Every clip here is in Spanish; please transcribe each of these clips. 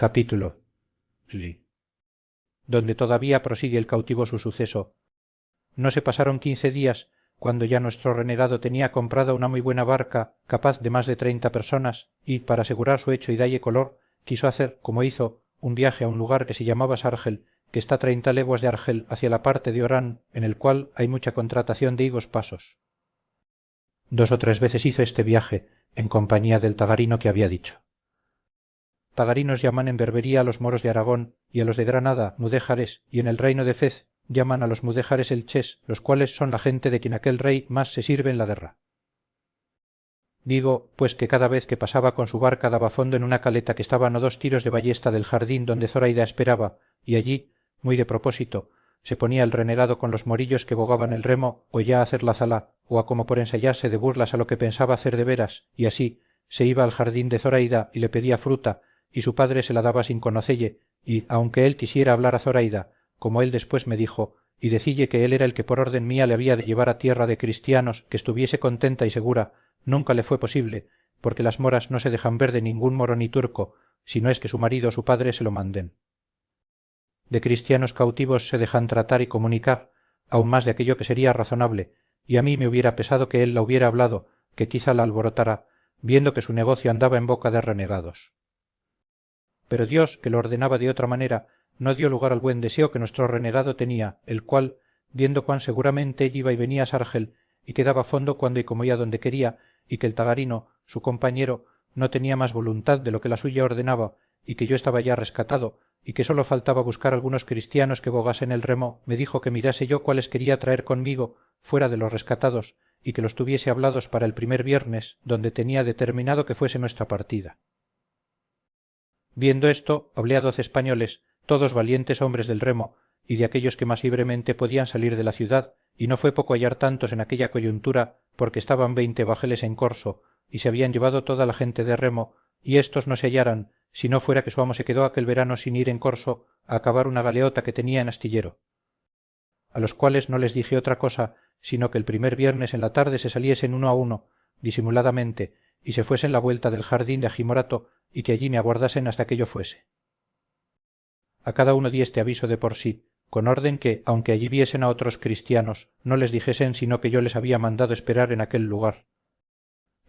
capítulo sí, donde todavía prosigue el cautivo su suceso. No se pasaron 15 días cuando ya nuestro renegado tenía comprada una muy buena barca capaz de más de 30 personas y para asegurar su hecho y dalle color quiso hacer como hizo un viaje a un lugar que se llamaba Sargel, que está 30 leguas de Argel hacia la parte de Orán, en el cual hay mucha contratación de higos pasos. 2 o 3 veces hizo este viaje en compañía del tagarino que había dicho. Tagarinos llaman en Berbería a los moros de Aragón y a los de Granada mudéjares, y en el reino de Fez llaman a los mudéjares elchés, los cuales son la gente de quien aquel rey más se sirve en la guerra. Digo, pues que cada vez que pasaba con su barca daba fondo en una caleta que estaba a 2 tiros de ballesta del jardín donde Zoraida esperaba, y allí, muy de propósito, se ponía el renegado con los morillos que bogaban el remo, o ya a hacer la zala, o a como por ensayarse de burlas a lo que pensaba hacer de veras, y así se iba al jardín de Zoraida y le pedía fruta, y su padre se la daba sin conocelle, y aunque él quisiera hablar a Zoraida, como él después me dijo, y decille que él era el que por orden mía le había de llevar a tierra de cristianos, que estuviese contenta y segura, nunca le fue posible, porque las moras no se dejan ver de ningún moro ni turco, si no es que su marido o su padre se lo manden. De cristianos cautivos se dejan tratar y comunicar, aun más de aquello que sería razonable, y a mí me hubiera pesado que él la hubiera hablado, que quizá la alborotara, viendo que su negocio andaba en boca de renegados. Pero Dios, que lo ordenaba de otra manera, no dio lugar al buen deseo que nuestro renegado tenía, el cual, viendo cuán seguramente iba y venía Sargel, y que daba fondo cuando y como y a donde quería, y que el tagarino, su compañero, no tenía más voluntad de lo que la suya ordenaba, y que yo estaba ya rescatado, y que sólo faltaba buscar algunos cristianos que bogasen el remo, me dijo que mirase yo cuáles quería traer conmigo, fuera de los rescatados, y que los tuviese hablados para el primer viernes, donde tenía determinado que fuese nuestra partida. Viendo esto, hablé a 12 españoles, todos valientes hombres del remo, y de aquellos que más libremente podían salir de la ciudad, y no fue poco hallar tantos en aquella coyuntura, porque estaban 20 bajeles en corso, y se habían llevado toda la gente de remo, y éstos no se hallaran, si no fuera que su amo se quedó aquel verano sin ir en corso a acabar una galeota que tenía en astillero. A los cuales no les dije otra cosa, sino que el primer viernes en la tarde se saliesen uno a uno, disimuladamente, y se fuesen la vuelta del jardín de Ajimorato, y que allí me aguardasen hasta que yo fuese. A cada uno di este aviso de por sí, con orden que, aunque allí viesen a otros cristianos, no les dijesen sino que yo les había mandado esperar en aquel lugar.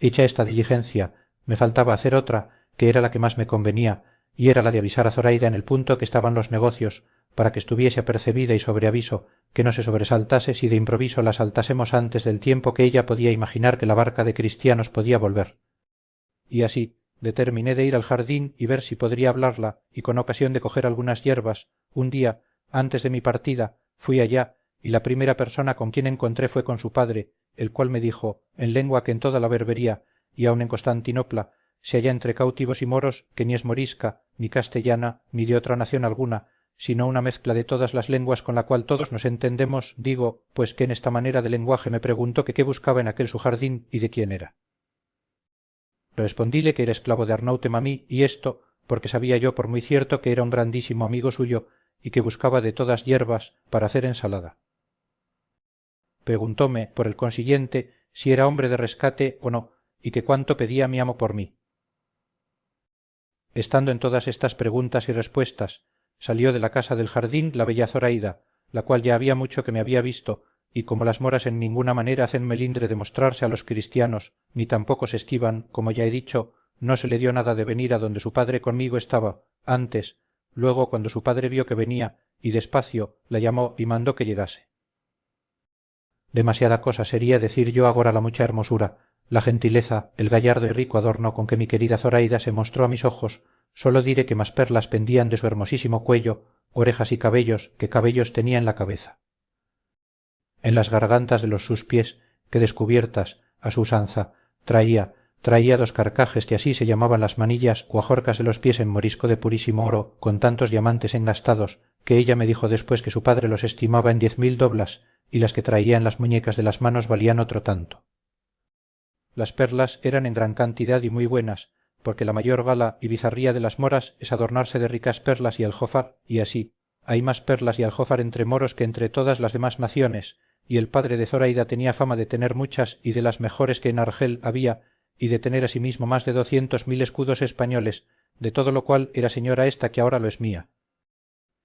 Hecha esta diligencia, me faltaba hacer otra, que era la que más me convenía, y era la de avisar a Zoraida en el punto que estaban los negocios, para que estuviese apercebida y sobre aviso, que no se sobresaltase si de improviso la saltásemos antes del tiempo que ella podía imaginar que la barca de cristianos podía volver. Y así determiné de ir al jardín y ver si podría hablarla, y con ocasión de coger algunas hierbas, un día, antes de mi partida, fui allá, y la primera persona con quien encontré fue con su padre, el cual me dijo, en lengua que en toda la Berbería, y aun en Constantinopla, se halla entre cautivos y moros, que ni es morisca, ni castellana, ni de otra nación alguna, sino una mezcla de todas las lenguas con la cual todos nos entendemos, digo, pues que en esta manera de lenguaje me preguntó que qué buscaba en aquel su jardín y de quién era. Respondíle que era esclavo de Arnaute Mamí, y esto, porque sabía yo por muy cierto que era un grandísimo amigo suyo, y que buscaba de todas hierbas para hacer ensalada. Preguntóme, por el consiguiente, si era hombre de rescate o no, y que cuánto pedía mi amo por mí. Estando en todas estas preguntas y respuestas, salió de la casa del jardín la bella Zoraida, la cual ya había mucho que me había visto, y como las moras en ninguna manera hacen melindre de mostrarse a los cristianos, ni tampoco se esquivan, como ya he dicho, no se le dio nada de venir a donde su padre conmigo estaba, antes, luego cuando su padre vio que venía, y despacio, la llamó y mandó que llegase. Demasiada cosa sería decir yo agora la mucha hermosura, la gentileza, el gallardo y rico adorno con que mi querida Zoraida se mostró a mis ojos, sólo diré que más perlas pendían de su hermosísimo cuello, orejas y cabellos, que cabellos tenía en la cabeza. En las gargantas de los sus pies, que descubiertas, a su usanza, traía 2 carcajes que así se llamaban las manillas o ajorcas de los pies en morisco de purísimo oro, con tantos diamantes engastados, que ella me dijo después que su padre los estimaba en 10.000 doblas, y las que traía en las muñecas de las manos valían otro tanto. Las perlas eran en gran cantidad y muy buenas, porque la mayor gala y bizarría de las moras es adornarse de ricas perlas y aljófar, y así, hay más perlas y aljófar entre moros que entre todas las demás naciones, y el padre de Zoraida tenía fama de tener muchas y de las mejores que en Argel había, y de tener asimismo más de 200.000 escudos españoles, de todo lo cual era señora esta que ahora lo es mía.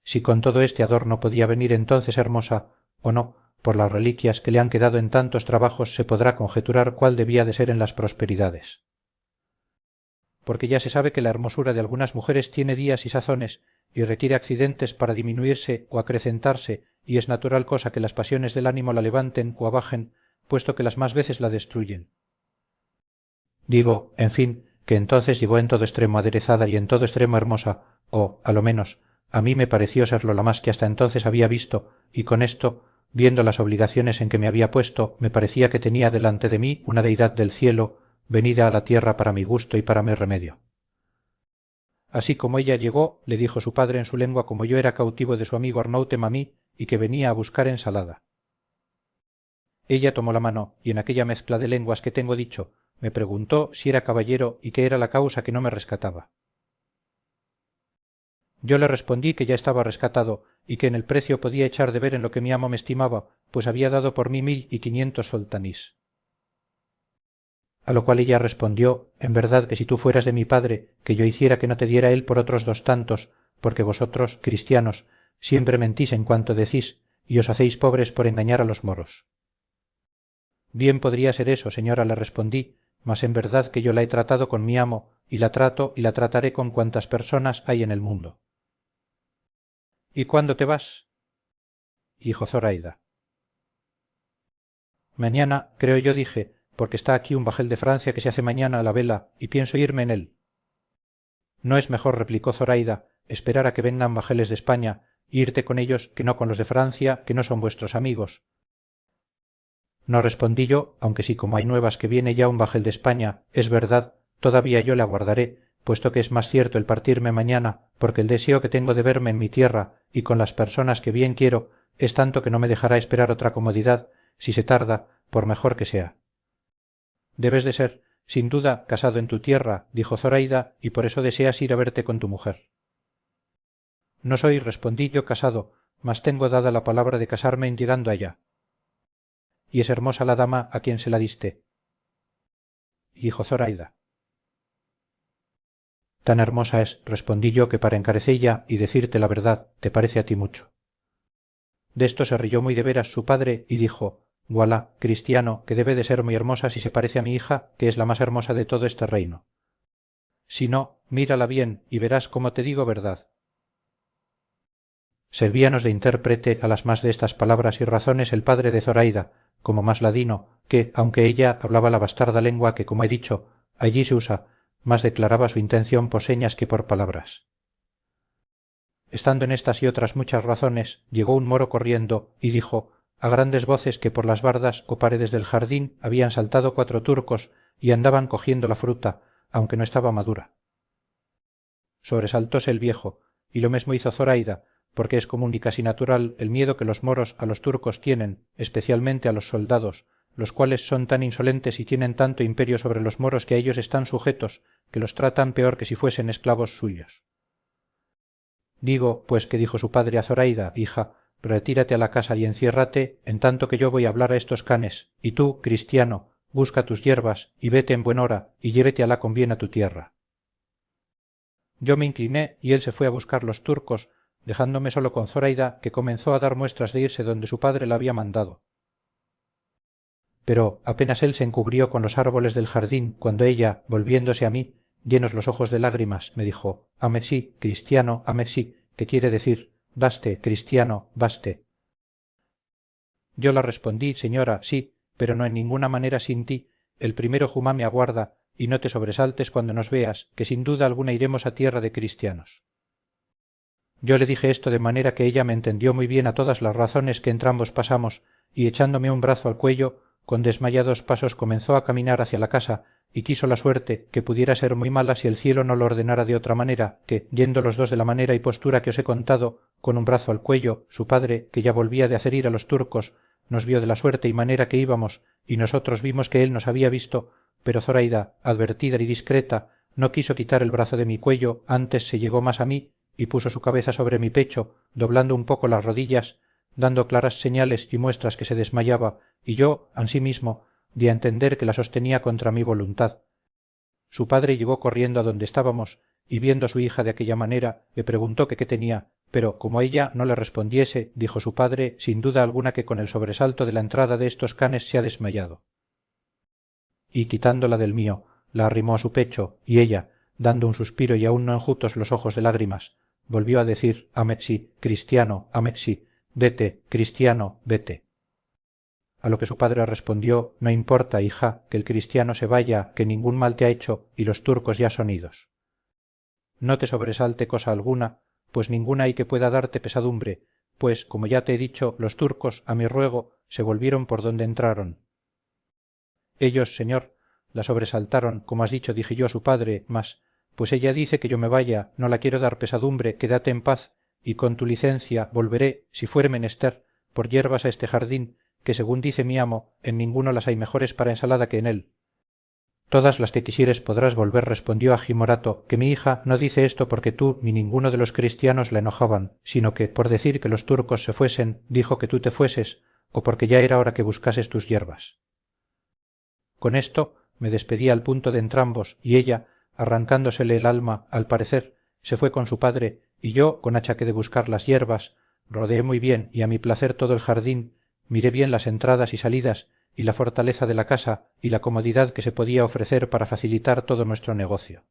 Si con todo este adorno podía venir entonces hermosa, o no, por las reliquias que le han quedado en tantos trabajos se podrá conjeturar cuál debía de ser en las prosperidades. Porque ya se sabe que la hermosura de algunas mujeres tiene días y sazones, y requiere accidentes para diminuirse o acrecentarse, y es natural cosa que las pasiones del ánimo la levanten o abajen, puesto que las más veces la destruyen. Digo, en fin, que entonces llegó en todo extremo aderezada y en todo extremo hermosa, o, a lo menos, a mí me pareció serlo la más que hasta entonces había visto, y con esto, viendo las obligaciones en que me había puesto, me parecía que tenía delante de mí una deidad del cielo, venida a la tierra para mi gusto y para mi remedio. Así como ella llegó, le dijo su padre en su lengua como yo era cautivo de su amigo Arnaute Mamí y que venía a buscar ensalada. Ella tomó la mano y en aquella mezcla de lenguas que tengo dicho, me preguntó si era caballero y qué era la causa que no me rescataba. Yo le respondí que ya estaba rescatado y que en el precio podía echar de ver en lo que mi amo me estimaba, pues había dado por mí 1500 zoltanís. A lo cual ella respondió, en verdad que si tú fueras de mi padre, que yo hiciera que no te diera él por otros 2 tantos, porque vosotros, cristianos, siempre mentís en cuanto decís, y os hacéis pobres por engañar a los moros. Bien podría ser eso, señora, le respondí, mas en verdad que yo la he tratado con mi amo, y la trato y la trataré con cuantas personas hay en el mundo. ¿Y cuándo te vas? Dijo Zoraida. Mañana, creo yo, dije, porque está aquí un bajel de Francia que se hace mañana a la vela, y pienso irme en él. No es mejor, replicó Zoraida, esperar a que vengan bajeles de España, e irte con ellos que no con los de Francia, que no son vuestros amigos. No respondí yo, aunque sí como hay nuevas que viene ya un bajel de España, es verdad, todavía yo le aguardaré, puesto que es más cierto el partirme mañana, porque el deseo que tengo de verme en mi tierra y con las personas que bien quiero es tanto que no me dejará esperar otra comodidad, si se tarda, por mejor que sea. Debes de ser, sin duda, casado en tu tierra, dijo Zoraida, y por eso deseas ir a verte con tu mujer. No soy, respondí yo, casado, mas tengo dada la palabra de casarme en llegando allá. ¿Y es hermosa la dama a quien se la diste? Dijo Zoraida. Tan hermosa es, respondí yo, que para encarecella y decirte la verdad, te parece a ti mucho. De esto se rió muy de veras su padre y dijo, Gualá, cristiano, que debe de ser muy hermosa si se parece a mi hija, que es la más hermosa de todo este reino. Si no, mírala bien y verás cómo te digo verdad. Servíanos de intérprete a las más de estas palabras y razones el padre de Zoraida, como más ladino, que, aunque ella hablaba la bastarda lengua que, como he dicho, allí se usa, más declaraba su intención por señas que por palabras. Estando en estas y otras muchas razones, llegó un moro corriendo y dijo a grandes voces que por las bardas o paredes del jardín habían saltado 4 turcos y andaban cogiendo la fruta, aunque no estaba madura. Sobresaltóse el viejo, y lo mesmo hizo Zoraida, porque es común y casi natural el miedo que los moros a los turcos tienen, especialmente a los soldados, los cuales son tan insolentes y tienen tanto imperio sobre los moros que a ellos están sujetos, que los tratan peor que si fuesen esclavos suyos. Digo, pues que dijo su padre a Zoraida, hija, retírate a la casa y enciérrate, en tanto que yo voy a hablar a estos canes, y tú, cristiano, busca tus hierbas, y vete en buen hora, y llévete a la con bien a tu tierra. Yo me incliné, y él se fue a buscar los turcos, dejándome solo con Zoraida, que comenzó a dar muestras de irse donde su padre la había mandado. Pero apenas él se encubrió con los árboles del jardín, cuando ella, volviéndose a mí, llenos los ojos de lágrimas, me dijo, ame sí, cristiano, ame sí, que quiere decir, baste, cristiano, baste. Yo la respondí, señora, sí, pero no en ninguna manera sin ti, el primero Jumá me aguarda, y no te sobresaltes cuando nos veas, que sin duda alguna iremos a tierra de cristianos. Yo le dije esto de manera que ella me entendió muy bien a todas las razones que entrambos pasamos, y echándome un brazo al cuello, con desmayados pasos comenzó a caminar hacia la casa, y quiso la suerte, que pudiera ser muy mala si el cielo no lo ordenara de otra manera, que, yendo los dos de la manera y postura que os he contado, con un brazo al cuello, su padre, que ya volvía de hacer ir a los turcos, nos vio de la suerte y manera que íbamos, y nosotros vimos que él nos había visto, pero Zoraida, advertida y discreta, no quiso quitar el brazo de mi cuello, antes se llegó más a mí, y puso su cabeza sobre mi pecho, doblando un poco las rodillas, dando claras señales y muestras que se desmayaba, y yo, ansimismo, di a entender que la sostenía contra mi voluntad. Su padre llegó corriendo a donde estábamos, y viendo a su hija de aquella manera le preguntó que qué tenía, pero como ella no le respondiese, dijo su padre sin duda alguna que con el sobresalto de la entrada de estos canes se ha desmayado. Y quitándola del mío, la arrimó a su pecho, y ella, dando un suspiro y aún no enjutos los ojos de lágrimas, volvió a decir amexi, cristiano, amexi, vete, cristiano, vete. A lo que su padre respondió, no importa, hija, que el cristiano se vaya, que ningún mal te ha hecho, y los turcos ya son idos. No te sobresalte cosa alguna, pues ninguna hay que pueda darte pesadumbre, pues, como ya te he dicho, los turcos, a mi ruego, se volvieron por donde entraron. Ellos, señor, la sobresaltaron, como has dicho, dije yo a su padre, mas, pues ella dice que yo me vaya, no la quiero dar pesadumbre, quédate en paz, y con tu licencia volveré, si fuere menester, por hierbas a este jardín, que según dice mi amo, en ninguno las hay mejores para ensalada que en él. Todas las que quisieres podrás volver, respondió Agimorato, que mi hija no dice esto porque tú ni ninguno de los cristianos la enojaban, sino que, por decir que los turcos se fuesen, dijo que tú te fueses, o porque ya era hora que buscases tus hierbas. Con esto me despedí al punto de entrambos, y ella, arrancándosele el alma, al parecer, se fue con su padre, y yo, con achaque de buscar las hierbas, rodeé muy bien y a mi placer todo el jardín, miré bien las entradas y salidas, y la fortaleza de la casa, y la comodidad que se podía ofrecer para facilitar todo nuestro negocio.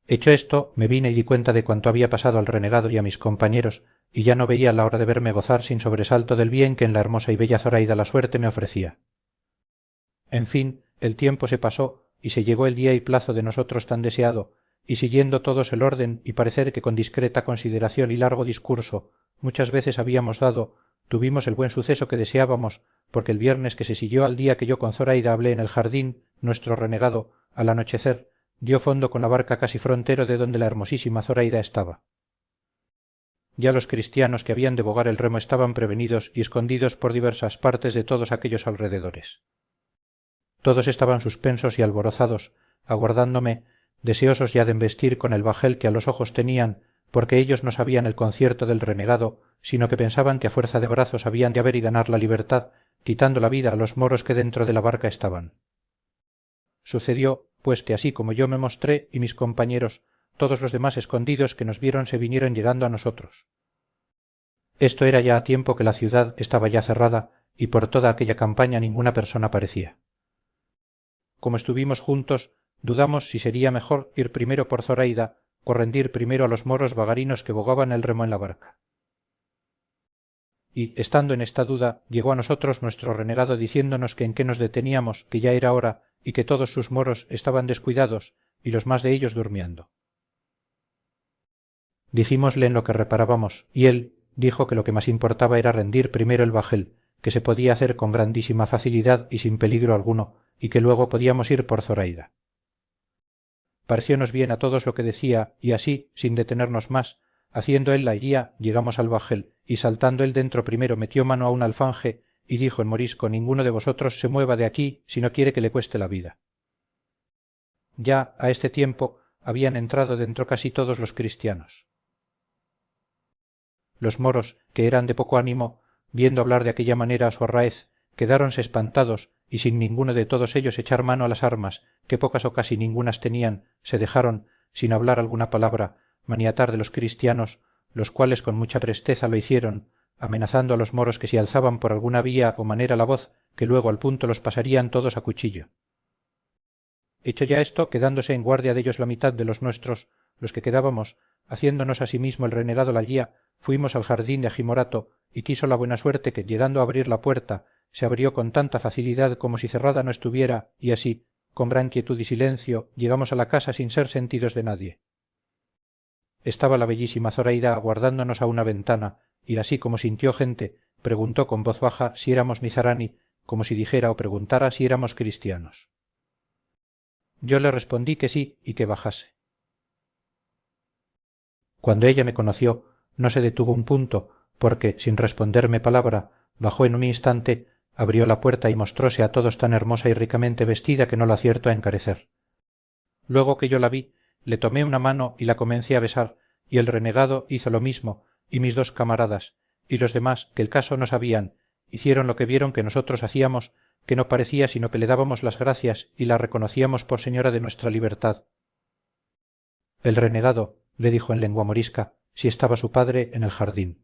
Hecho esto, me vine y di cuenta de cuanto había pasado al renegado y a mis compañeros, y ya no veía la hora de verme gozar sin sobresalto del bien que en la hermosa y bella Zoraida la suerte me ofrecía. En fin, el tiempo se pasó, y se llegó el día y plazo de nosotros tan deseado, y siguiendo todos el orden y parecer que con discreta consideración y largo discurso muchas veces habíamos dado, tuvimos el buen suceso que deseábamos, porque el viernes que se siguió al día que yo con Zoraida hablé en el jardín, nuestro renegado, al anochecer, dio fondo con la barca casi frontero de donde la hermosísima Zoraida estaba. Ya los cristianos que habían de bogar el remo estaban prevenidos y escondidos por diversas partes de todos aquellos alrededores. Todos estaban suspensos y alborozados, aguardándome, deseosos ya de embestir con el bajel que a los ojos tenían, porque ellos no sabían el concierto del renegado, sino que pensaban que a fuerza de brazos habían de haber y ganar la libertad, quitando la vida a los moros que dentro de la barca estaban. Sucedió, pues que así como yo me mostré y mis compañeros, todos los demás escondidos que nos vieron se vinieron llegando a nosotros. Esto era ya a tiempo que la ciudad estaba ya cerrada, y por toda aquella campaña ninguna persona parecía. Como estuvimos juntos, dudamos si sería mejor ir primero por Zoraida o rendir primero a los moros vagarinos que bogaban el remo en la barca. Y, estando en esta duda, llegó a nosotros nuestro renegado diciéndonos que en qué nos deteníamos, que ya era hora, y que todos sus moros estaban descuidados, y los más de ellos durmiendo. Dijímosle en lo que reparábamos, y él dijo que lo que más importaba era rendir primero el bajel, que se podía hacer con grandísima facilidad y sin peligro alguno, y que luego podíamos ir por Zoraida. Pareciónos bien a todos lo que decía, y así, sin detenernos más, haciendo él la guía, llegamos al bajel, y saltando él dentro primero metió mano a un alfanje, y dijo en morisco: ninguno de vosotros se mueva de aquí si no quiere que le cueste la vida. Ya, a este tiempo, habían entrado dentro casi todos los cristianos. Los moros, que eran de poco ánimo, viendo hablar de aquella manera a su arráez, quedáronse espantados, y sin ninguno de todos ellos echar mano a las armas, que pocas o casi ningunas tenían, se dejaron, sin hablar alguna palabra, maniatar de los cristianos, los cuales con mucha presteza lo hicieron, amenazando a los moros que si alzaban por alguna vía o manera la voz, que luego al punto los pasarían todos a cuchillo. Hecho ya esto, quedándose en guardia de ellos la mitad de los nuestros, los que quedábamos, haciéndonos asimismo el renegado la guía, fuimos al jardín de Agimorato, y quiso la buena suerte que, llegando a abrir la puerta, se abrió con tanta facilidad como si cerrada no estuviera, y así, con gran quietud y silencio, llegamos a la casa sin ser sentidos de nadie. Estaba la bellísima Zoraida aguardándonos a una ventana, y así como sintió gente, preguntó con voz baja si éramos Mizarani, como si dijera o preguntara si éramos cristianos. Yo le respondí que sí y que bajase. Cuando ella me conoció, no se detuvo un punto, porque, sin responderme palabra, bajó en un instante, abrió la puerta y mostróse a todos tan hermosa y ricamente vestida que no lo acierto a encarecer. Luego que yo la vi, le tomé una mano y la comencé a besar, y el renegado hizo lo mismo, y mis dos camaradas, y los demás, que el caso no sabían, hicieron lo que vieron que nosotros hacíamos, que no parecía sino que le dábamos las gracias y la reconocíamos por señora de nuestra libertad. el renegado, le dijo en lengua morisca, si estaba su padre en el jardín.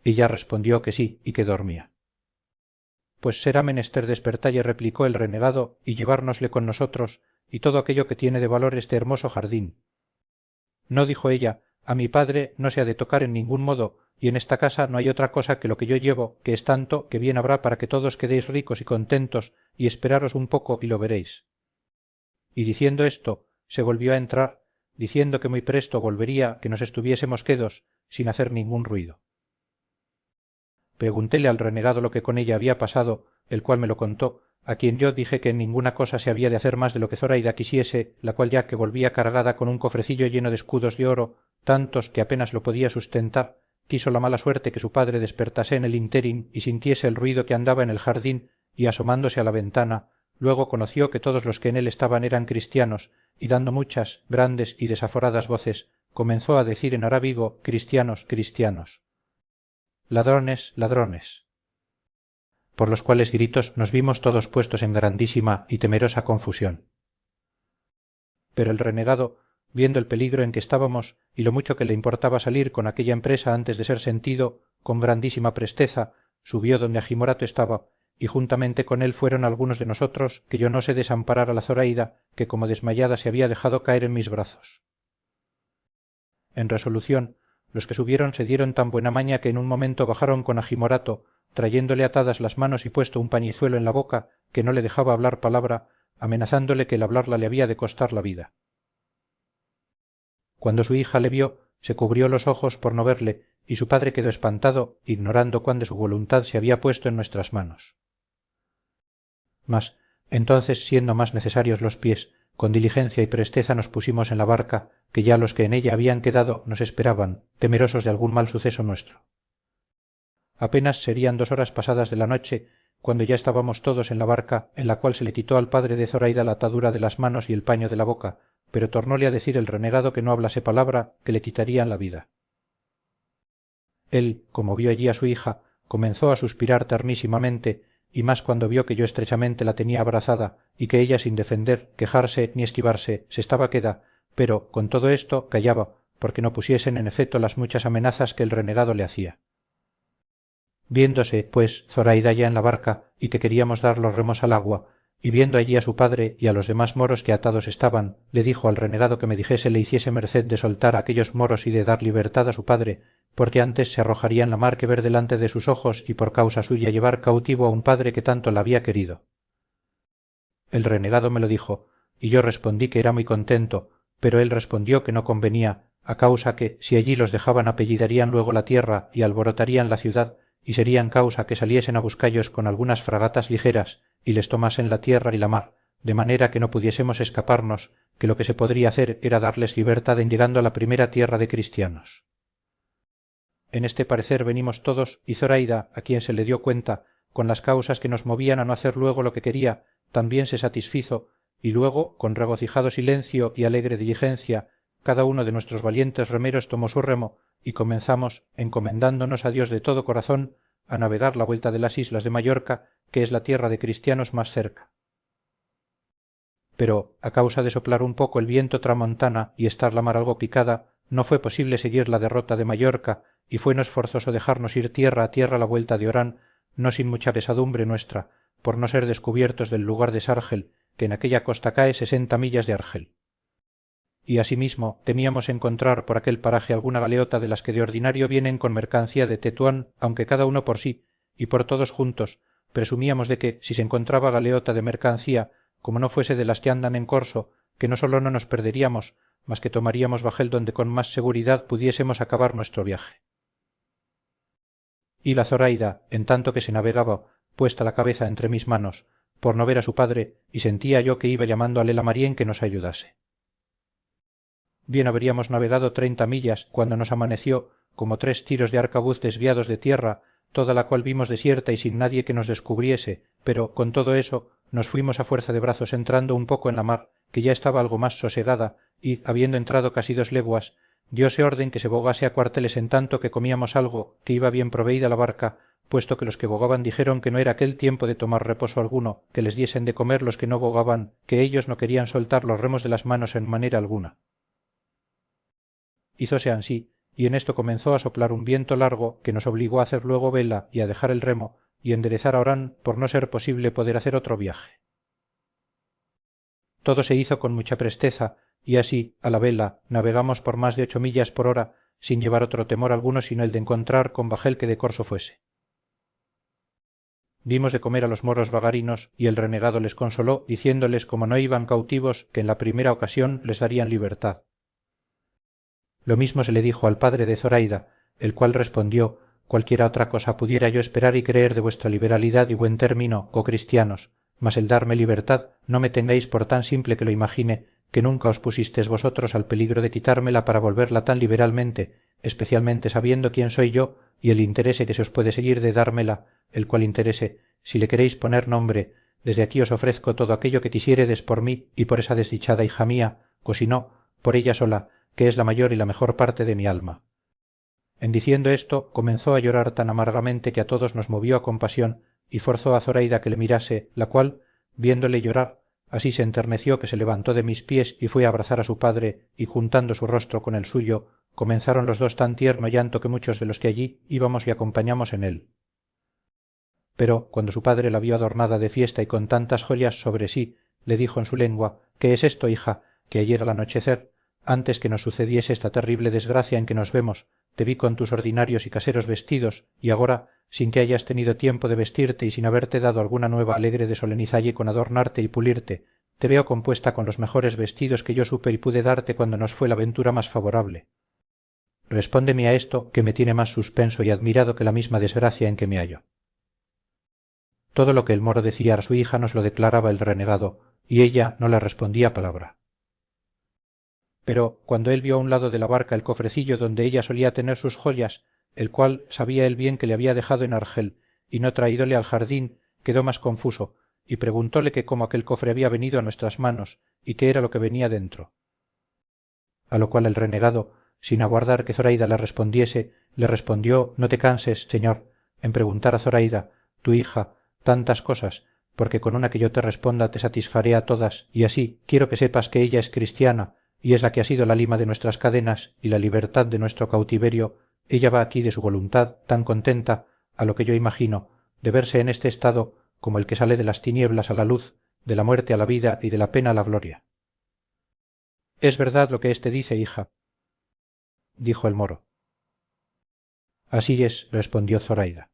Y ya respondió que sí y que dormía. Pues será menester despertalle, replicó el renegado, y llevárnosle con nosotros, y todo aquello que tiene de valor este hermoso jardín. No, dijo ella, a mi padre no se ha de tocar en ningún modo, y en esta casa no hay otra cosa que lo que yo llevo, que es tanto que bien habrá para que todos quedéis ricos y contentos, y esperaros un poco y lo veréis. Y diciendo esto, se volvió a entrar, diciendo que muy presto volvería, que nos estuviésemos quedos, sin hacer ningún ruido. Preguntéle al renegado lo que con ella había pasado, el cual me lo contó, a quien yo dije que en ninguna cosa se había de hacer más de lo que Zoraida quisiese, la cual ya que volvía cargada con un cofrecillo lleno de escudos de oro, tantos que apenas lo podía sustentar, quiso la mala suerte que su padre despertase en el ínterin y sintiese el ruido que andaba en el jardín, y asomándose a la ventana, luego conoció que todos los que en él estaban eran cristianos, y dando muchas, grandes y desaforadas voces, comenzó a decir en arábigo: cristianos, cristianos. Ladrones, ladrones. Por los cuales gritos nos vimos todos puestos en grandísima y temerosa confusión. Pero el renegado, viendo el peligro en que estábamos y lo mucho que le importaba salir con aquella empresa antes de ser sentido, con grandísima presteza, subió donde Agimorato estaba, y juntamente con él fueron algunos de nosotros, que yo no sé desamparar a la Zoraida, que como desmayada se había dejado caer en mis brazos. En resolución, los que subieron se dieron tan buena maña que en un momento bajaron con Agimorato, trayéndole atadas las manos y puesto un pañizuelo en la boca, que no le dejaba hablar palabra, amenazándole que el hablarla le había de costar la vida. Cuando su hija le vio, se cubrió los ojos por no verle, y su padre quedó espantado, ignorando cuán de su voluntad se había puesto en nuestras manos. Mas, entonces, siendo más necesarios los pies, con diligencia y presteza nos pusimos en la barca, que ya los que en ella habían quedado nos esperaban, temerosos de algún mal suceso nuestro. Apenas serían 2 horas pasadas de la noche, cuando ya estábamos todos en la barca, en la cual se le quitó al padre de Zoraida la atadura de las manos y el paño de la boca, pero tornóle a decir el renegado que no hablase palabra, que le quitarían la vida. Él, como vio allí a su hija, comenzó a suspirar ternísimamente, y más cuando vio que yo estrechamente la tenía abrazada, y que ella sin defender, quejarse ni esquivarse se estaba queda, pero, con todo esto, callaba, porque no pusiesen en efecto las muchas amenazas que el renegado le hacía. Viéndose, pues, Zoraida ya en la barca, y que queríamos dar los remos al agua, y viendo allí a su padre y a los demás moros que atados estaban, le dijo al renegado que me dijese le hiciese merced de soltar a aquellos moros y de dar libertad a su padre, porque antes se arrojaría en la mar que ver delante de sus ojos y por causa suya llevar cautivo a un padre que tanto la había querido. El renegado me lo dijo, y yo respondí que era muy contento, pero él respondió que no convenía, a causa que, si allí los dejaban apellidarían luego la tierra y alborotarían la ciudad, y serían causa que saliesen a buscallos con algunas fragatas ligeras y les tomasen la tierra y la mar, de manera que no pudiésemos escaparnos, que lo que se podría hacer era darles libertad en llegando a la primera tierra de cristianos. En este parecer venimos todos, y Zoraida, a quien se le dio cuenta, con las causas que nos movían a no hacer luego lo que quería, también se satisfizo, y luego, con regocijado silencio y alegre diligencia, cada uno de nuestros valientes remeros tomó su remo, y comenzamos, encomendándonos a Dios de todo corazón, a navegar la vuelta de las islas de Mallorca, que es la tierra de cristianos más cerca. Pero, a causa de soplar un poco el viento tramontana y estar la mar algo picada, no fue posible seguir la derrota de Mallorca, y fuenos forzoso dejarnos ir tierra a tierra la vuelta de Orán, no sin mucha pesadumbre nuestra, por no ser descubiertos del lugar de Sargel, que en aquella costa cae 60 millas de Argel. Y asimismo temíamos encontrar por aquel paraje alguna galeota de las que de ordinario vienen con mercancía de Tetuán, aunque cada uno por sí, y por todos juntos, presumíamos de que, si se encontraba galeota de mercancía, como no fuese de las que andan en corso, que no sólo no nos perderíamos, mas que tomaríamos bajel donde con más seguridad pudiésemos acabar nuestro viaje. Y la Zoraida, en tanto que se navegaba, puesta la cabeza entre mis manos, por no ver a su padre, y sentía yo que iba llamando a Lela Marién que nos ayudase. Bien habríamos navegado 30 millas cuando nos amaneció, como 3 tiros de arcabuz desviados de tierra, toda la cual vimos desierta y sin nadie que nos descubriese, pero, con todo eso, nos fuimos a fuerza de brazos entrando un poco en la mar, que ya estaba algo más sosegada, y, habiendo entrado casi 2 leguas, diose orden que se bogase a cuarteles en tanto que comíamos algo, que iba bien proveída la barca, puesto que los que bogaban dijeron que no era aquel tiempo de tomar reposo alguno, que les diesen de comer los que no bogaban, que ellos no querían soltar los remos de las manos en manera alguna. hízose ansí, y en esto comenzó a soplar un viento largo que nos obligó a hacer luego vela y a dejar el remo y enderezar a orán por no ser posible poder hacer otro viaje. Todo se hizo con mucha presteza y así a la vela navegamos por más de 8 millas por hora sin llevar otro temor alguno sino el de encontrar con bajel que de corso fuese. Dimos de comer a los moros bagarinos y el renegado les consoló diciéndoles como no iban cautivos que en la primera ocasión les darían libertad. Lo mismo se le dijo al padre de Zoraida, el cual respondió: cualquiera otra cosa pudiera yo esperar y creer de vuestra liberalidad y buen término, oh cristianos, mas el darme libertad no me tengáis por tan simple que lo imagine, que nunca os pusistes vosotros al peligro de quitármela para volverla tan liberalmente, especialmente sabiendo quién soy yo y el interese que se os puede seguir de dármela, el cual interese, si le queréis poner nombre, desde aquí os ofrezco todo aquello que quisiéredes por mí y por esa desdichada hija mía, o si no, por ella sola, que es la mayor y la mejor parte de mi alma. En diciendo esto comenzó a llorar tan amargamente que a todos nos movió a compasión y forzó a Zoraida que le mirase, la cual, viéndole llorar, así se enterneció que se levantó de mis pies y fue a abrazar a su padre y juntando su rostro con el suyo, comenzaron los dos tan tierno llanto que muchos de los que allí íbamos y acompañamos en él. Pero cuando su padre la vio adornada de fiesta y con tantas joyas sobre sí, le dijo en su lengua: ¿qué es esto, hija? Que ayer al anochecer, antes que nos sucediese esta terrible desgracia en que nos vemos, te vi con tus ordinarios y caseros vestidos, y agora, sin que hayas tenido tiempo de vestirte y sin haberte dado alguna nueva alegre de solenizalle con adornarte y pulirte, te veo compuesta con los mejores vestidos que yo supe y pude darte cuando nos fue la ventura más favorable. Respóndeme a esto, que me tiene más suspenso y admirado que la misma desgracia en que me hallo. Todo lo que el moro decía a su hija nos lo declaraba el renegado, y ella no le respondía palabra. Pero cuando él vio a un lado de la barca el cofrecillo donde ella solía tener sus joyas, el cual sabía él bien que le había dejado en Argel, y no traídole al jardín, quedó más confuso, y preguntóle que cómo aquel cofre había venido a nuestras manos, y qué era lo que venía dentro. A lo cual el renegado, sin aguardar que Zoraida le respondiese, le respondió: no te canses, señor, en preguntar a Zoraida, tu hija, tantas cosas, porque con una que yo te responda te satisfaré a todas, y así quiero que sepas que ella es cristiana, y es la que ha sido la lima de nuestras cadenas y la libertad de nuestro cautiverio. Ella va aquí de su voluntad, tan contenta, a lo que yo imagino, de verse en este estado como el que sale de las tinieblas a la luz, de la muerte a la vida y de la pena a la gloria. Es verdad lo que éste dice, hija, dijo el moro. Así es, respondió Zoraida.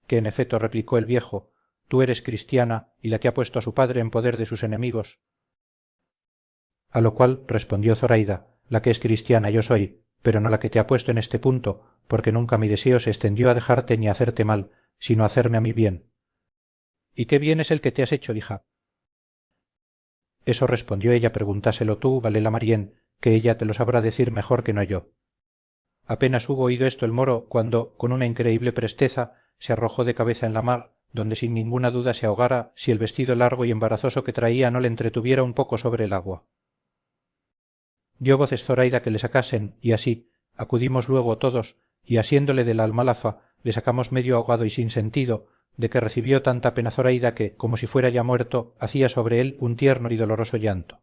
Que en efecto, replicó el viejo, tú eres cristiana y la que ha puesto a su padre en poder de sus enemigos. A lo cual respondió Zoraida: la que es cristiana yo soy, pero no la que te ha puesto en este punto, porque nunca mi deseo se extendió a dejarte ni a hacerte mal, sino a hacerme a mí bien. ¿Y qué bien es el que te has hecho, hija? Eso, respondió ella, pregúntaselo tú, valela Marién, que ella te lo sabrá decir mejor que no yo. Apenas hubo oído esto el moro, cuando, con una increíble presteza, se arrojó de cabeza en la mar, donde sin ninguna duda se ahogara si el vestido largo y embarazoso que traía no le entretuviera un poco sobre el agua. Dio voces Zoraida que le sacasen, y así, acudimos luego todos, y asiéndole de la almalafa, le sacamos medio ahogado y sin sentido, de que recibió tanta pena Zoraida que, como si fuera ya muerto, hacía sobre él un tierno y doloroso llanto.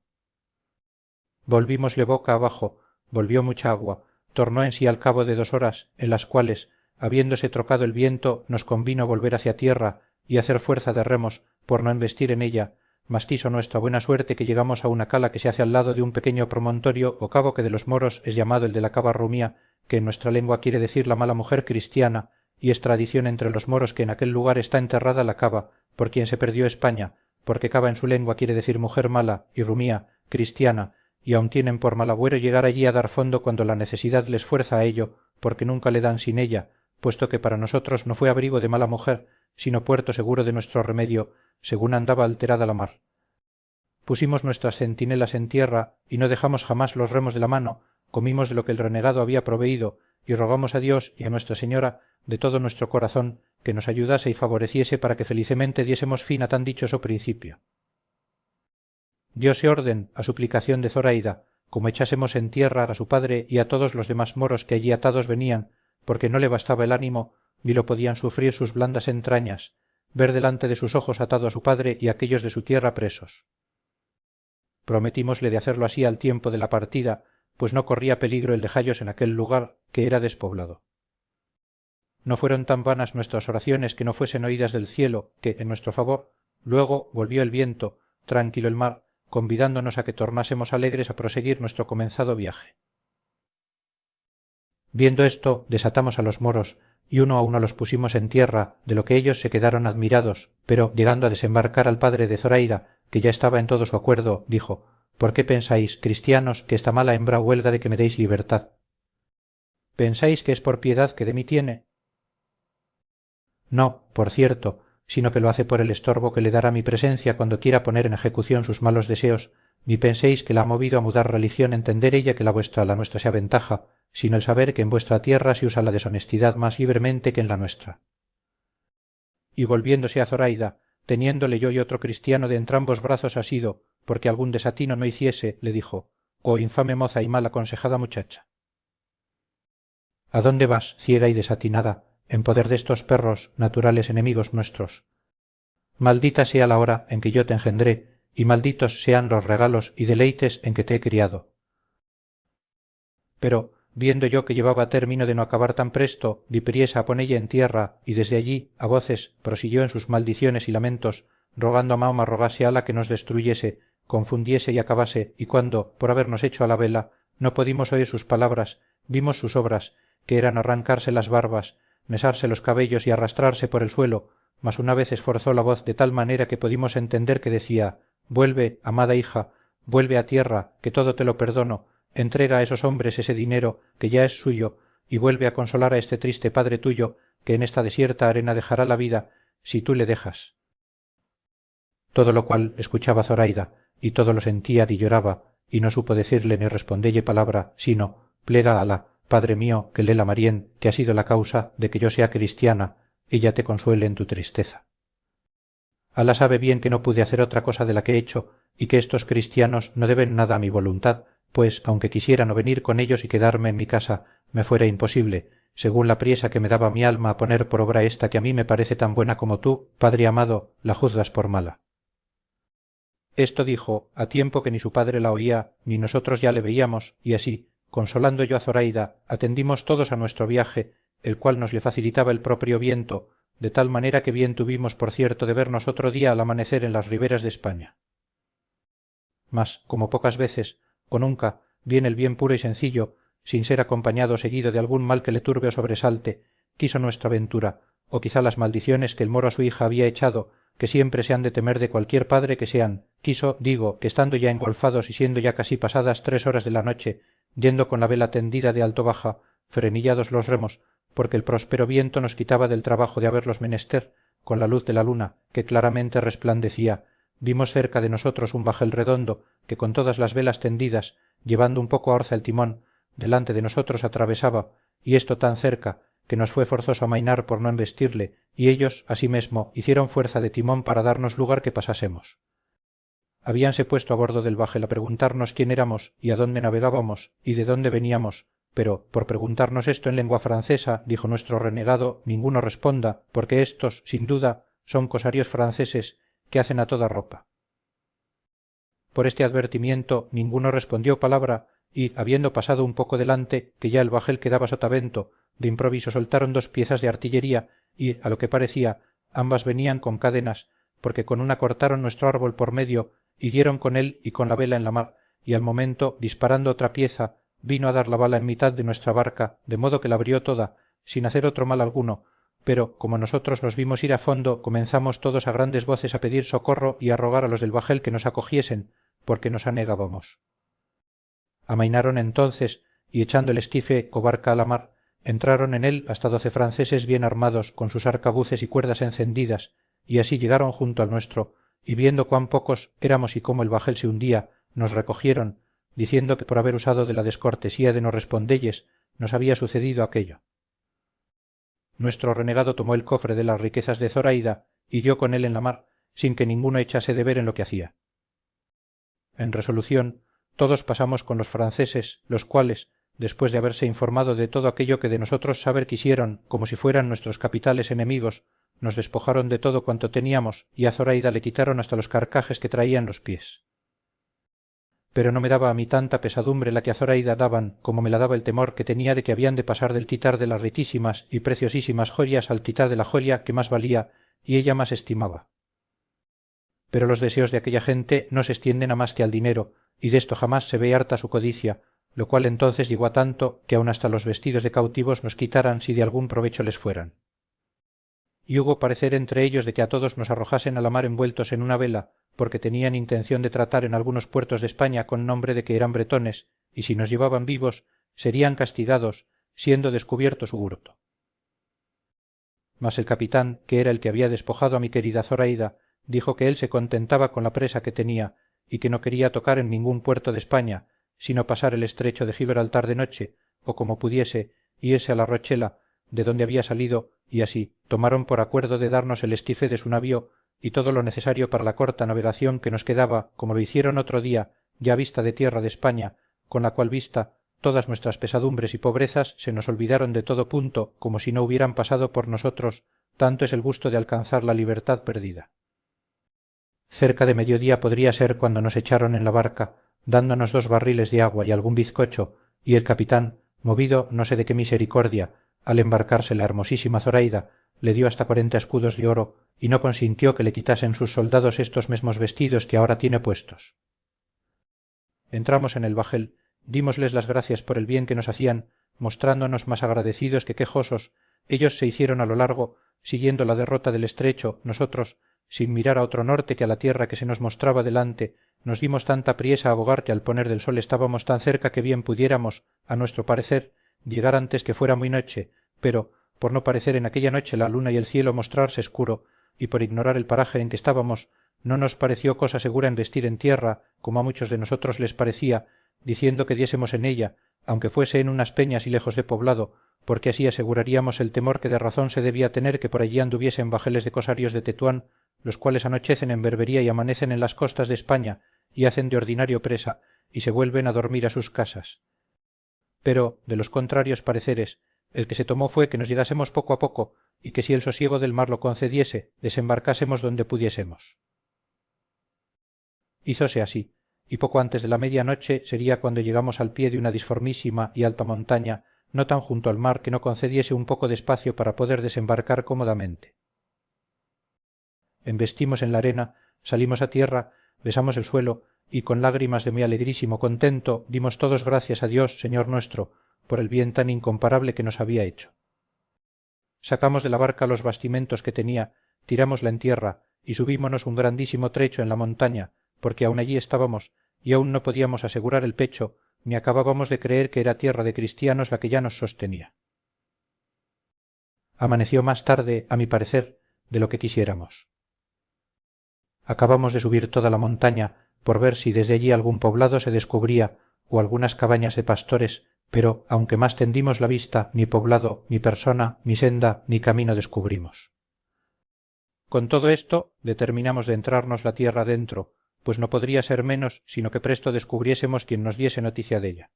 Volvímosle boca abajo, volvió mucha agua, tornó en sí al cabo de 2 horas, en las cuales, habiéndose trocado el viento, nos convino volver hacia tierra y hacer fuerza de remos por no embestir en ella, mas quiso nuestra buena suerte que llegamos a una cala que se hace al lado de un pequeño promontorio o cabo que de los moros es llamado el de la cava rumía, que en nuestra lengua quiere decir la mala mujer cristiana, y es tradición entre los moros que en aquel lugar está enterrada la cava, por quien se perdió España, porque cava en su lengua quiere decir mujer mala, y rumía, cristiana, y aun tienen por mal agüero llegar allí a dar fondo cuando la necesidad les fuerza a ello, porque nunca le dan sin ella, puesto que para nosotros no fue abrigo de mala mujer, sino puerto seguro de nuestro remedio, según andaba alterada la mar. Pusimos nuestras centinelas en tierra y no dejamos jamás los remos de la mano, comimos de lo que el renegado había proveído y rogamos a Dios y a Nuestra Señora de todo nuestro corazón que nos ayudase y favoreciese para que felicemente diésemos fin a tan dichoso principio. Diose orden, a suplicación de Zoraida, como echásemos en tierra a su padre y a todos los demás moros que allí atados venían, porque no le bastaba el ánimo, ni lo podían sufrir sus blandas entrañas, ver delante de sus ojos atado a su padre y aquellos de su tierra presos. Prometímosle de hacerlo así al tiempo de la partida, pues no corría peligro el dejallos en aquel lugar que era despoblado. No fueron tan vanas nuestras oraciones que no fuesen oídas del cielo, que, en nuestro favor, luego volvió el viento, tranquilo el mar, convidándonos a que tornásemos alegres a proseguir nuestro comenzado viaje. Viendo esto, desatamos a los moros, y uno a uno los pusimos en tierra, de lo que ellos se quedaron admirados, pero llegando a desembarcar al padre de Zoraida, que ya estaba en todo su acuerdo, dijo: ¿Por qué pensáis, cristianos, que esta mala hembra huelga de que me deis libertad? ¿Pensáis que es por piedad que de mí tiene? No, por cierto, sino que lo hace por el estorbo que le dará mi presencia cuando quiera poner en ejecución sus malos deseos, ni penséis que la ha movido a mudar religión entender ella que la vuestra a la nuestra se aventaja, sino el saber que en vuestra tierra se usa la deshonestidad más libremente que en la nuestra. Y volviéndose a Zoraida, teniéndole yo y otro cristiano de entrambos brazos asido, porque algún desatino no hiciese, le dijo: «Oh infame moza y mal aconsejada muchacha, ¿a dónde vas, ciega y desatinada, en poder de estos perros, naturales enemigos nuestros? Maldita sea la hora en que yo te engendré, y malditos sean los regalos y deleites en que te he criado». Pero, viendo yo que llevaba término de no acabar tan presto, di priesa a ponelle en tierra, y desde allí, a voces, prosiguió en sus maldiciones y lamentos, rogando a Mahoma rogase a Alá que nos destruyese, confundiese y acabase, y cuando, por habernos hecho a la vela, no pudimos oír sus palabras, vimos sus obras, que eran arrancarse las barbas, mesarse los cabellos y arrastrarse por el suelo, mas una vez esforzó la voz de tal manera que pudimos entender que decía: «Vuelve, amada hija, vuelve a tierra, que todo te lo perdono, entrega a esos hombres ese dinero, que ya es suyo, y vuelve a consolar a este triste padre tuyo, que en esta desierta arena dejará la vida, si tú le dejas». Todo lo cual escuchaba Zoraida, y todo lo sentía y lloraba, y no supo decirle ni respondelle palabra, sino: «Plega a Alá, padre mío, que lela Marién, que ha sido la causa de que yo sea cristiana, ella te consuele en tu tristeza. Alá sabe bien que no pude hacer otra cosa de la que he hecho, y que estos cristianos no deben nada a mi voluntad, pues, aunque quisiera no venir con ellos y quedarme en mi casa, me fuera imposible, según la priesa que me daba mi alma a poner por obra esta que a mí me parece tan buena como tú, padre amado, la juzgas por mala». Esto dijo, a tiempo que ni su padre la oía, ni nosotros ya le veíamos, y así, consolando yo a Zoraida, atendimos todos a nuestro viaje, el cual nos le facilitaba el propio viento, de tal manera que bien tuvimos por cierto de vernos otro día al amanecer en las riberas de España. Mas, como pocas veces, o nunca, viene el bien puro y sencillo, sin ser acompañado o seguido de algún mal que le turbe o sobresalte, quiso nuestra ventura, o quizá las maldiciones que el moro a su hija había echado, que siempre se han de temer de cualquier padre que sean, quiso, digo, que estando ya engolfados y siendo ya casi pasadas 3 horas de la noche, yendo con la vela tendida de alto baja, frenillados los remos, porque el próspero viento nos quitaba del trabajo de haberlos menester, con la luz de la luna, que claramente resplandecía, vimos cerca de nosotros un bajel redondo, que con todas las velas tendidas, llevando un poco a orza el timón, delante de nosotros atravesaba, y esto tan cerca, que nos fue forzoso amainar por no embestirle, y ellos, asimesmo, hicieron fuerza de timón para darnos lugar que pasásemos. Habíanse puesto a bordo del bajel a preguntarnos quién éramos y a dónde navegábamos y de dónde veníamos, pero, por preguntarnos esto en lengua francesa, dijo nuestro renegado, ninguno responda, porque éstos, sin duda, son cosarios franceses que hacen a toda ropa. Por este advertimiento ninguno respondió palabra, y, habiendo pasado un poco delante, que ya el bajel quedaba sotavento, de improviso soltaron 2 piezas de artillería, y, a lo que parecía, ambas venían con cadenas, porque con una cortaron nuestro árbol por medio, y dieron con él y con la vela en la mar, y al momento, disparando otra pieza, vino a dar la bala en mitad de nuestra barca, de modo que la abrió toda, sin hacer otro mal alguno, pero, como nosotros los vimos ir a fondo, comenzamos todos a grandes voces a pedir socorro y a rogar a los del bajel que nos acogiesen, porque nos anegábamos. Amainaron entonces, y echando el esquife o barca a la mar, entraron en él hasta 12 franceses bien armados, con sus arcabuces y cuerdas encendidas, y así llegaron junto al nuestro, y viendo cuán pocos éramos y cómo el bajel se hundía, nos recogieron, diciendo que por haber usado de la descortesía de no respondelles, nos había sucedido aquello. Nuestro renegado tomó el cofre de las riquezas de Zoraida y dio con él en la mar, sin que ninguno echase de ver en lo que hacía. En resolución, todos pasamos con los franceses, los cuales, después de haberse informado de todo aquello que de nosotros saber quisieron, como si fueran nuestros capitales enemigos, nos despojaron de todo cuanto teníamos y a Zoraida le quitaron hasta los carcajes que traía en los pies. pero no me daba a mí tanta pesadumbre la que a Zoraida daban como me la daba el temor que tenía de que habían de pasar del quitar de las riquísimas y preciosísimas joyas al quitar de la joya que más valía y ella más estimaba. Pero los deseos de aquella gente no se extienden a más que al dinero, y desto jamás se ve harta su codicia, lo cual entonces llegó a tanto que aun hasta los vestidos de cautivos nos quitaran si de algún provecho les fueran. Y hubo parecer entre ellos de que a todos nos arrojasen a la mar envueltos en una vela, porque tenían intención de tratar en algunos puertos de España con nombre de que eran bretones, y si nos llevaban vivos, serían castigados, siendo descubierto su hurto. Mas el capitán, que era el que había despojado a mi querida Zoraida, dijo que él se contentaba con la presa que tenía, y que no quería tocar en ningún puerto de España, sino pasar el estrecho de Gibraltar de noche, o como pudiese, irse a la Rochela, de donde había salido, y así tomaron por acuerdo de darnos el esquife de su navío y todo lo necesario para la corta navegación que nos quedaba, como lo hicieron otro día, ya vista de tierra de España, con la cual vista todas nuestras pesadumbres y pobrezas se nos olvidaron de todo punto, como si no hubieran pasado por nosotros, tanto es el gusto de alcanzar la libertad perdida. Cerca de mediodía podría ser cuando nos echaron en la barca, dándonos 2 barriles de agua y algún bizcocho, y el capitán, movido no sé de qué misericordia, al embarcarse la hermosísima Zoraida, le dio hasta 40 escudos de oro y no consintió que le quitasen sus soldados estos mesmos vestidos que ahora tiene puestos. Entramos en el bajel, dímosles las gracias por el bien que nos hacían, mostrándonos más agradecidos que quejosos. Ellos se hicieron a lo largo, siguiendo la derrota del estrecho. Nosotros, sin mirar a otro norte que a la tierra que se nos mostraba delante, nos dimos tanta priesa a bogar que al poner del sol estábamos tan cerca que bien pudiéramos, a nuestro parecer, llegar antes que fuera muy noche, pero, por no parecer en aquella noche la luna y el cielo mostrarse escuro, y por ignorar el paraje en que estábamos, no nos pareció cosa segura embestir en tierra, como a muchos de nosotros les parecía, diciendo que diésemos en ella, aunque fuese en unas peñas y lejos de poblado, porque así aseguraríamos el temor que de razón se debía tener que por allí anduviesen bajeles de cosarios de Tetuán, los cuales anochecen en Berbería y amanecen en las costas de España, y hacen de ordinario presa, y se vuelven a dormir a sus casas. Pero, de los contrarios pareceres, el que se tomó fue que nos llegásemos poco a poco, y que si el sosiego del mar lo concediese, desembarcásemos donde pudiésemos. Hízose así, y poco antes de la media noche sería cuando llegamos al pie de una disformísima y alta montaña, no tan junto al mar que no concediese un poco de espacio para poder desembarcar cómodamente. Embestimos en la arena, salimos a tierra, besamos el suelo, y con lágrimas de muy alegrísimo contento dimos todos gracias a Dios, Señor nuestro, por el bien tan incomparable que nos había hecho. Sacamos de la barca los bastimentos que tenía, tirámosla en tierra, y subímonos un grandísimo trecho en la montaña, porque aún allí estábamos, y aún no podíamos asegurar el pecho, ni acabábamos de creer que era tierra de cristianos la que ya nos sostenía. Amaneció más tarde, a mi parecer, de lo que quisiéramos. Acabamos de subir toda la montaña, por ver si desde allí algún poblado se descubría, o algunas cabañas de pastores, pero, aunque más tendimos la vista, ni poblado, ni persona, ni senda, ni camino descubrimos. Con todo esto, determinamos de entrarnos la tierra dentro, pues no podría ser menos, sino que presto descubriésemos quien nos diese noticia della.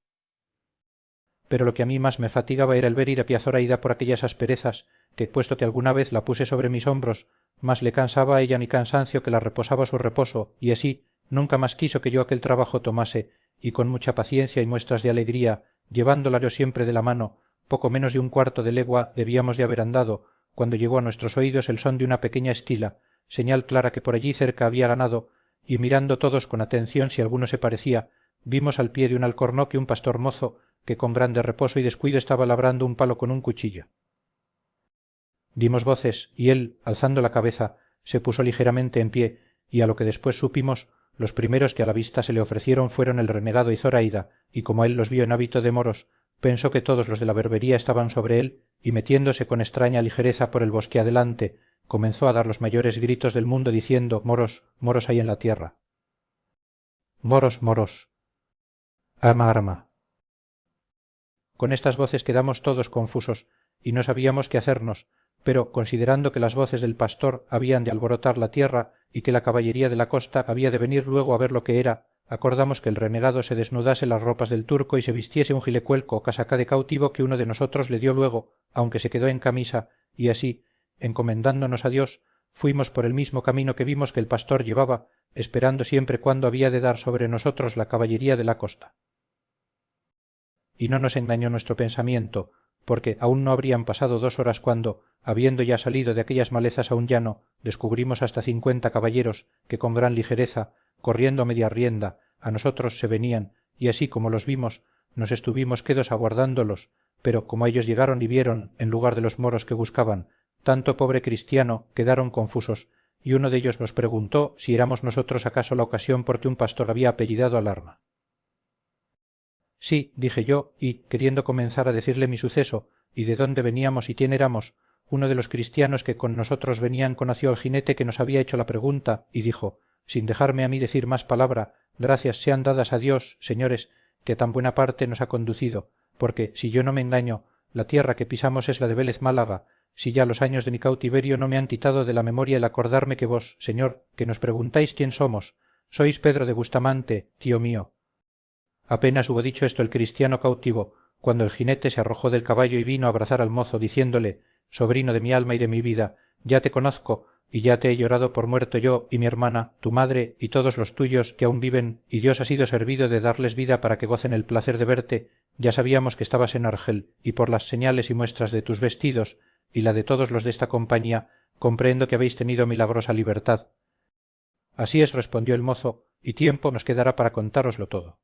Pero lo que a mí más me fatigaba era el ver ir a pie Zoraida por aquellas asperezas, que puesto que alguna vez la puse sobre mis hombros, más le cansaba a ella mi cansancio que la reposaba su reposo, y así nunca más quiso que yo aquel trabajo tomase, y con mucha paciencia y muestras de alegría, llevándola yo siempre de la mano, poco menos de un cuarto de legua debíamos de haber andado, cuando llegó a nuestros oídos el son de una pequeña esquila, señal clara que por allí cerca había ganado, y mirando todos con atención si alguno se parecía, vimos al pie de un alcornoque un pastor mozo, que con grande reposo y descuido estaba labrando un palo con un cuchillo. Dimos voces, y él, alzando la cabeza, se puso ligeramente en pie, y a lo que después supimos, los primeros que a la vista se le ofrecieron fueron el renegado y Zoraida, y como él los vio en hábito de moros, pensó que todos los de la berbería estaban sobre él, y metiéndose con extraña ligereza por el bosque adelante, comenzó a dar los mayores gritos del mundo diciendo: moros, moros hay en la tierra. Moros, moros. Arma, arma. Con estas voces quedamos todos confusos, y no sabíamos qué hacernos, pero considerando que las voces del pastor habían de alborotar la tierra y que la caballería de la costa había de venir luego a ver lo que era, acordamos que el renegado se desnudase las ropas del turco y se vistiese un gilecuelco o casaca de cautivo que uno de nosotros le dio luego, aunque se quedó en camisa, y así, encomendándonos a Dios, fuimos por el mismo camino que vimos que el pastor llevaba, esperando siempre cuándo había de dar sobre nosotros la caballería de la costa. Y no nos engañó nuestro pensamiento, porque aún no habrían pasado 2 horas cuando, habiendo ya salido de aquellas malezas a un llano, descubrimos hasta 50 caballeros que con gran ligereza, corriendo a media rienda, a nosotros se venían, y así como los vimos, nos estuvimos quedos aguardándolos, pero como ellos llegaron y vieron, en lugar de los moros que buscaban, tanto pobre cristiano, quedaron confusos, y uno de ellos nos preguntó si éramos nosotros acaso la ocasión por que un pastor había apellidado al arma. Sí, dije yo, y, queriendo comenzar a decirle mi suceso, y de dónde veníamos y quién éramos, uno de los cristianos que con nosotros venían conoció al jinete que nos había hecho la pregunta, y dijo, sin dejarme a mí decir más palabra, gracias sean dadas a Dios, señores, que a tan buena parte nos ha conducido, porque, si yo no me engaño, la tierra que pisamos es la de Vélez Málaga, si ya los años de mi cautiverio no me han quitado de la memoria el acordarme que vos, señor, que nos preguntáis quién somos, sois Pedro de Bustamante, tío mío. Apenas hubo dicho esto el cristiano cautivo, cuando el jinete se arrojó del caballo y vino a abrazar al mozo, diciéndole, sobrino de mi alma y de mi vida, ya te conozco, y ya te he llorado por muerto yo y mi hermana, tu madre y todos los tuyos que aún viven, y Dios ha sido servido de darles vida para que gocen el placer de verte, ya sabíamos que estabas en Argel, y por las señales y muestras de tus vestidos, y la de todos los de esta compañía, comprendo que habéis tenido milagrosa libertad. Así es, respondió el mozo, y tiempo nos quedará para contároslo todo.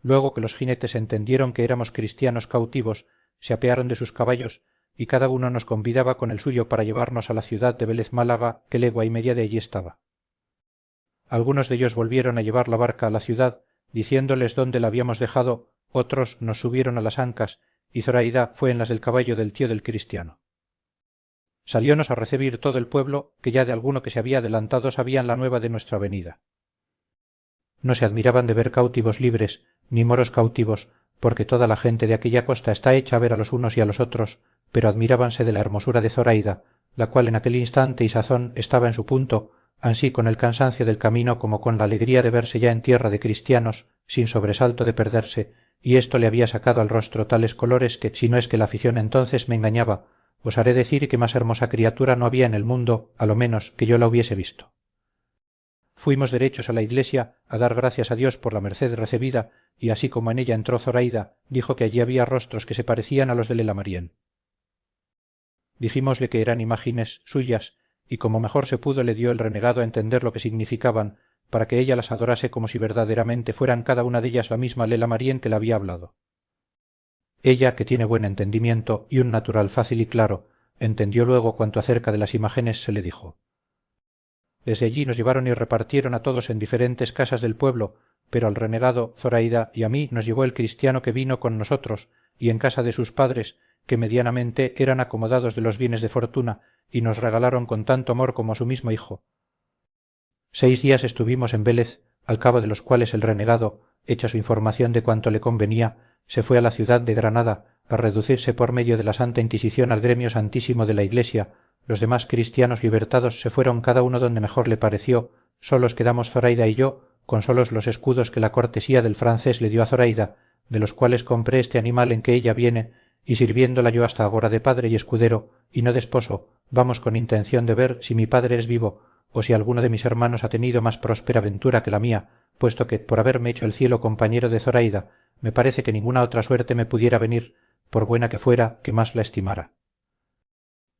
Luego que los jinetes entendieron que éramos cristianos cautivos, se apearon de sus caballos, y cada uno nos convidaba con el suyo para llevarnos a la ciudad de Vélez Málaga, que legua y media de allí estaba. Algunos de ellos volvieron a llevar la barca a la ciudad, diciéndoles dónde la habíamos dejado, otros nos subieron a las ancas, y Zoraida fue en las del caballo del tío del cristiano. Saliónos a recebir todo el pueblo, que ya de alguno que se había adelantado sabían la nueva de nuestra venida. No se admiraban de ver cautivos libres, ni moros cautivos, porque toda la gente de aquella costa está hecha a ver a los unos y a los otros, pero admirábanse de la hermosura de Zoraida, la cual en aquel instante y sazón estaba en su punto, ansí con el cansancio del camino como con la alegría de verse ya en tierra de cristianos, sin sobresalto de perderse, y esto le había sacado al rostro tales colores que, si no es que la afición entonces me engañaba, os haré decir que más hermosa criatura no había en el mundo, a lo menos que yo la hubiese visto. Fuimos derechos a la iglesia a dar gracias a Dios por la merced recebida, y así como en ella entró Zoraida, dijo que allí había rostros que se parecían a los de Lela Marién. Dijimosle que eran imágenes suyas, y como mejor se pudo le dio el renegado a entender lo que significaban, para que ella las adorase como si verdaderamente fueran cada una de ellas la misma Lela Marién que le había hablado. Ella, que tiene buen entendimiento y un natural fácil y claro, entendió luego cuanto acerca de las imágenes se le dijo. Desde allí nos llevaron y repartieron a todos en diferentes casas del pueblo, pero al renegado, Zoraida y a mí nos llevó el cristiano que vino con nosotros, y en casa de sus padres, que medianamente eran acomodados de los bienes de fortuna, y nos regalaron con tanto amor como a su mismo hijo. 6 días estuvimos en Vélez, al cabo de los cuales el renegado, hecha su información de cuanto le convenía, se fue a la ciudad de Granada, a reducirse por medio de la Santa Inquisición al gremio santísimo de la Iglesia. Los demás cristianos libertados se fueron cada uno donde mejor le pareció, solos quedamos Zoraida y yo, con solos los escudos que la cortesía del francés le dio a Zoraida, de los cuales compré este animal en que ella viene, y sirviéndola yo hasta agora de padre y escudero, y no de esposo, vamos con intención de ver si mi padre es vivo, o si alguno de mis hermanos ha tenido más próspera ventura que la mía, puesto que, por haberme hecho el cielo compañero de Zoraida, me parece que ninguna otra suerte me pudiera venir, por buena que fuera, que más la estimara.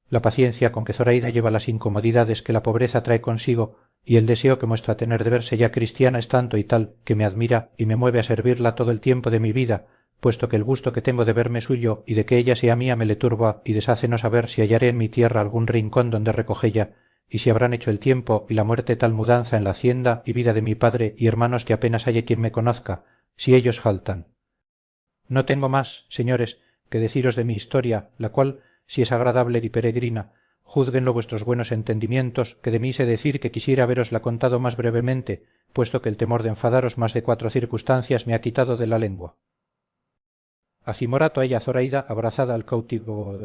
La paciencia con que Zoraida lleva las incomodidades que la pobreza trae consigo y el deseo que muestra tener de verse ya cristiana es tanto y tal que me admira y me mueve a servirla todo el tiempo de mi vida, puesto que el gusto que tengo de verme suyo y de que ella sea mía me le turba y deshace no saber si hallaré en mi tierra algún rincón donde recogella, y si habrán hecho el tiempo y la muerte tal mudanza en la hacienda y vida de mi padre y hermanos que apenas halle quien me conozca, si ellos faltan. No tengo más, señores, que deciros de mi historia, la cual, si es agradable y peregrina, juzguenlo vuestros buenos entendimientos, que de mí sé decir que quisiera haberosla contado más brevemente, puesto que el temor de enfadaros más de 4 circunstancias me ha quitado de la lengua. Acimorato a ella Zoraida abrazada al cautivo.